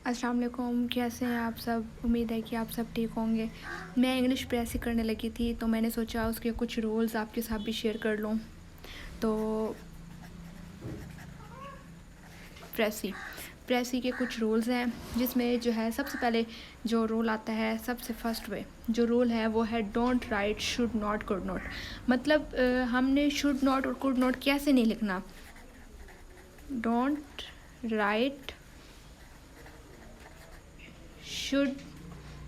अस्सलाम वालेकुम, कैसे हैं आप सब। उम्मीद है कि आप सब ठीक होंगे। मैं इंग्लिश प्रेसी करने लगी थी तो मैंने सोचा उसके कुछ रूल्स आपके साथ भी शेयर कर लूँ। तो प्रेसी प्रेसी के कुछ रूल्स हैं, जिसमें जो है सबसे पहले जो रूल आता है, सबसे फर्स्ट जो रूल है वो है don't write should not could not. मतलब हमने शुड नॉट और कुड नॉट कैसे नहीं लिखना। डोंट राइट शुड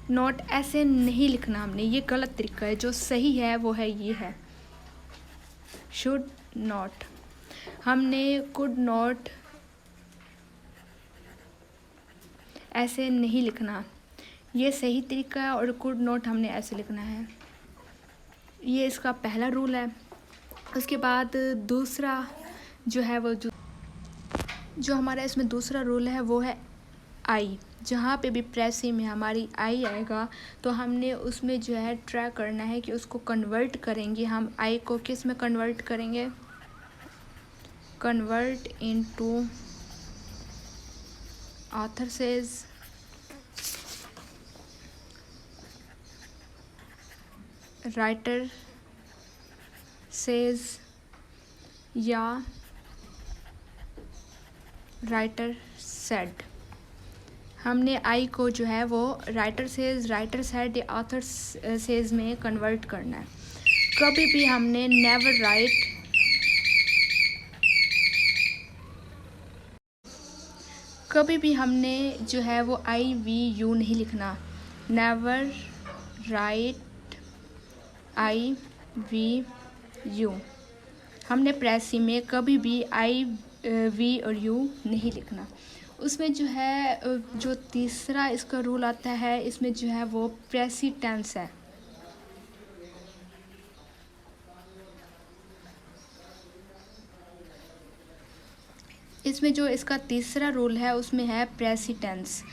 नॉट ऐसे नहीं लिखना हमने, ये गलत तरीका है। जो सही है वो है ये है शुड नॉट। हमने कुड नॉट ऐसे नहीं लिखना, ये सही तरीका है। और कुड नॉट हमने ऐसे लिखना है, ये इसका पहला रूल है। उसके बाद दूसरा जो है वो जो हमारा इसमें दूसरा रूल है वो है आई। जहाँ पे भी प्रेसी में हमारी आई आएगा तो हमने उसमें जो है ट्राई करना है कि उसको कन्वर्ट करेंगे। हम आई को किस में कन्वर्ट करेंगे? Convert into author says, writer says या राइटर सेड। हमने आई को जो है वो राइटर सेज, राइटर सेड या ऑथर सेज में कन्वर्ट करना है। कभी भी हमने नेवर राइट कभी भी हमने जो है वो आई वी यू नहीं लिखना। Never write I V U. हमने प्रेसी में कभी भी आई वी और यू नहीं लिखना। उसमें जो है जो तीसरा इसका रूल आता है, इसमें जो है वो प्रेसी टेंस है। इसमें जो इसका तीसरा रूल है उसमें है प्रेसी टेंस।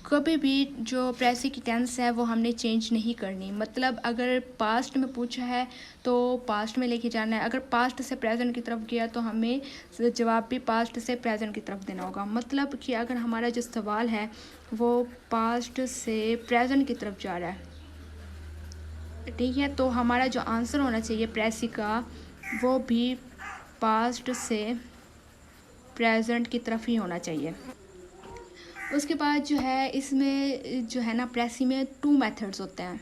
कभी भी जो प्रेसी की टेंस है वो हमने चेंज नहीं करनी। मतलब अगर पास्ट में पूछा है तो पास्ट में लेके जाना है, अगर पास्ट से प्रेजेंट की तरफ गया तो हमें जवाब भी पास्ट से प्रेजेंट की तरफ देना होगा। मतलब कि अगर हमारा जो सवाल है वो पास्ट से प्रेजेंट की तरफ जा रहा है, ठीक है, तो हमारा जो आंसर होना चाहिए प्रेसी का वो भी पास्ट से प्रेजेंट की तरफ ही होना चाहिए। उसके बाद जो है इसमें जो है ना प्रेसी में टू मेथड्स होते हैं।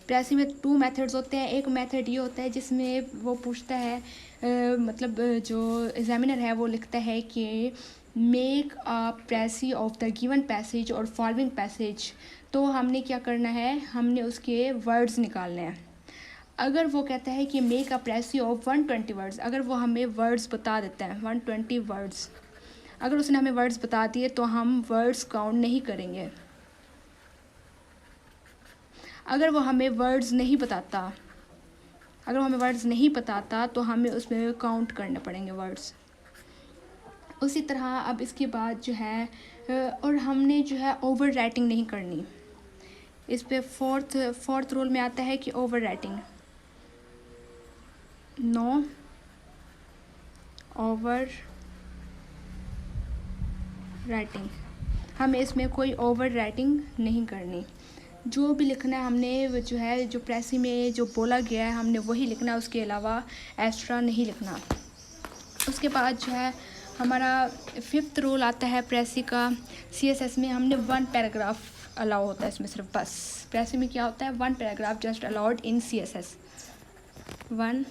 प्रेसी में टू मेथड्स होते हैं। एक मेथड ये होता है जिसमें वो पूछता है मतलब जो एग्जामिनर है वो लिखता है कि make a precis of the given passage और फॉलोइंग पैसेज। तो हमने क्या करना है, हमने उसके वर्ड्स निकालने हैं। अगर वो कहता है कि make a precis of 120 words, अगर वो हमें वर्ड्स बता देता है 120 वर्ड्स, अगर उसने हमें वर्ड्स बता दिए तो हम वर्ड्स काउंट नहीं करेंगे। अगर वो हमें वर्ड्स नहीं बताता तो हमें उसमें काउंट करने पड़ेंगे वर्ड्स। उसी तरह अब इसके बाद जो है और हमने जो है ओवर राइटिंग नहीं करनी। इस पे फोर्थ रूल में आता है कि overwriting, no overwriting. हमें इसमें कोई ओवर राइटिंग नहीं करनी। जो भी लिखना है हमने जो है जो प्रेसी में जो बोला गया है हमने वही लिखना है, उसके अलावा एक्स्ट्रा नहीं लिखना। उसके बाद जो है हमारा फिफ्थ रूल आता है प्रेसी का। सीएसएस में हमने 1 पैराग्राफ अलाउ होता है इसमें सिर्फ, बस। प्रेसी में क्या होता है, 1 paragraph just allowed in CSS, 1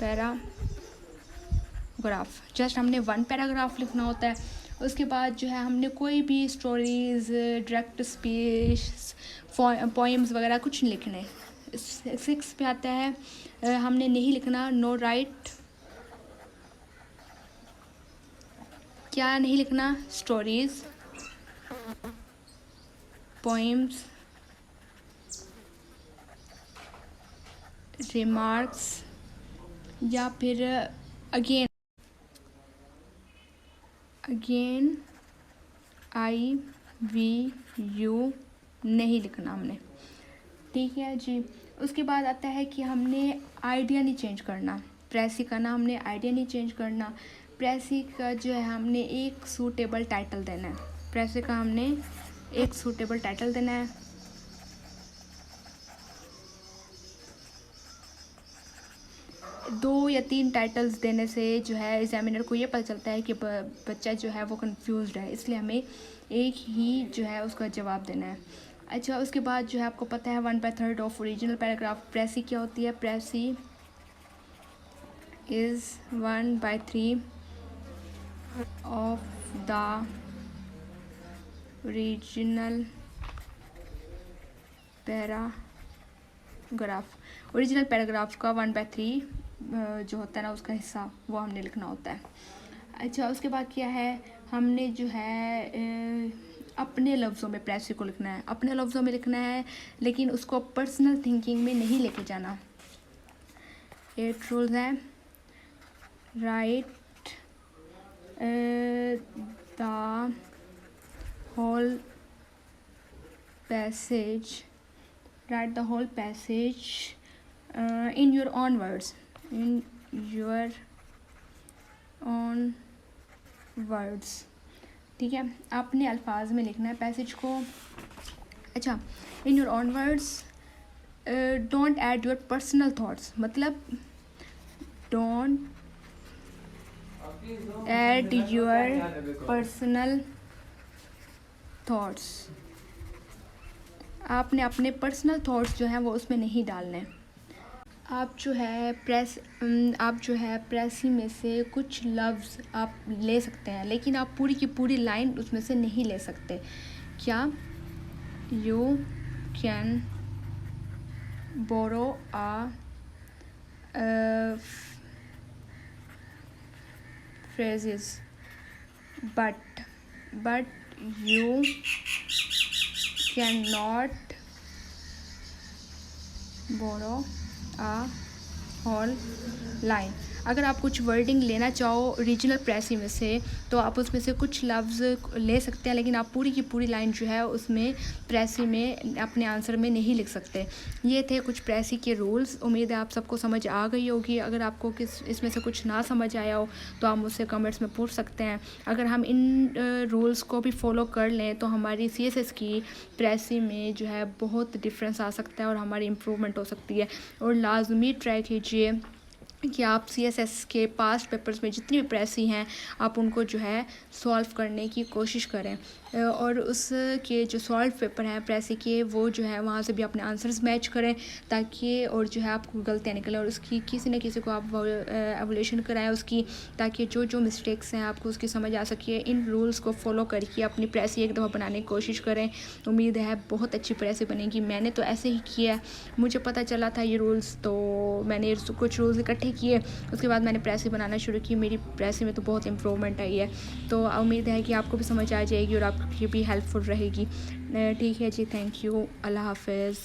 paragraph, just हमने 1 पैराग्राफ लिखना होता है। उसके बाद जो है हमने कोई भी स्टोरीज़, डायरेक्ट स्पीच, पोएम्स वगैरह कुछ नहीं लिखने। 6 पे आता है हमने नहीं लिखना नो राइट, क्या नहीं लिखना, स्टोरीज़, पोएम्स, रिमार्क्स या फिर अगेन आई वी यू नहीं लिखना हमने, ठीक है जी। उसके बाद आता है कि हमने आइडिया नहीं चेंज करना। प्रेसी का ना हमने आइडिया नहीं चेंज करना। प्रेसी का जो है हमने एक सूटेबल टाइटल देना है। प्रेसी का हमने एक सूटेबल टाइटल देना है। दो या तीन टाइटल्स देने से जो है एग्जामिनर को ये पता चलता है कि बच्चा जो है वो कंफ्यूज्ड है, इसलिए हमें एक ही जो है उसका जवाब देना है। अच्छा, उसके बाद जो है आपको पता है 1/3 ऑफ ओरिजिनल पैराग्राफ। प्रेसी क्या होती है? Precis is 1/3 of the original paragraph. Original paragraph का 1/3 जो होता है ना उसका हिस्सा, वो हमने लिखना होता है। अच्छा, उसके बाद क्या है, हमने जो है अपने लफ्ज़ों में प्रेसी को लिखना है। अपने लफ्ज़ों में लिखना है, लेकिन उसको पर्सनल थिंकिंग में नहीं लेके जाना। 8 रूल्स हैं। Write the whole passage in your own words, ठीक है, अपने अल्फाज में लिखना है पैसेज को। अच्छा, in your own words, don't add your personal thoughts, मतलब don't add your personal thoughts. आपने अपने पर्सनल थॉट्स जो हैं वो उसमें नहीं डालने। आप जो है प्रेसी में से कुछ लफ्ज़ आप ले सकते हैं, लेकिन आप पूरी की पूरी लाइन उसमें से नहीं ले सकते। क्या? You can borrow a phrases, but you cannot borrow a whole line। अगर आप कुछ वर्डिंग लेना चाहो ओरिजिनल प्रेसी में से तो आप उसमें से कुछ लफ्ज़ ले सकते हैं, लेकिन आप पूरी की पूरी लाइन जो है उसमें प्रेसी में अपने आंसर में नहीं लिख सकते। ये थे कुछ प्रेसी के रूल्स। उम्मीद है आप सबको समझ आ गई होगी। अगर आपको इसमें से कुछ ना समझ आया हो तो आप मुझसे कमेंट्स में पूछ सकते हैं। अगर हम इन रूल्स को भी फॉलो कर लें तो हमारी CSS की प्रेसी में जो है बहुत डिफरेंस आ सकता है और हमारी इम्प्रूवमेंट हो सकती है। और लाजमी ट्राई कीजिए कि आप CSS के पास्ट पेपर्स में जितनी भी प्रेसी हैं आप उनको जो है सॉल्व करने की कोशिश करें, और उसके जो सॉल्व पेपर हैं प्रेसी के वो जो है वहाँ से भी अपने आंसर्स मैच करें, ताकि और जो है आपको गलतियाँ निकलें और उसकी किसी न किसी को आप एवोल्यूशन कराएं उसकी, ताकि जो जो मिस्टेक्स हैं आपको उसकी समझ आ सके। इन रूल्स को फॉलो करके अपनी प्रेसी एक दफ़ा बनाने की कोशिश करें। उम्मीद है बहुत अच्छी प्रेसी बनेगी। मैंने तो ऐसे ही किया, मुझे पता चला था ये रूल्स, तो मैंने कुछ रूल्स इकट्ठे किए, उसके बाद मैंने प्रेसी बनाना शुरू की। मेरी प्रेसी में तो बहुत इम्प्रूवमेंट आई है, तो उम्मीद है कि आपको भी समझ आ जाएगी और आपकी भी हेल्पफुल रहेगी। ठीक है जी, थैंक यू, अल्लाह हाफ़िज़।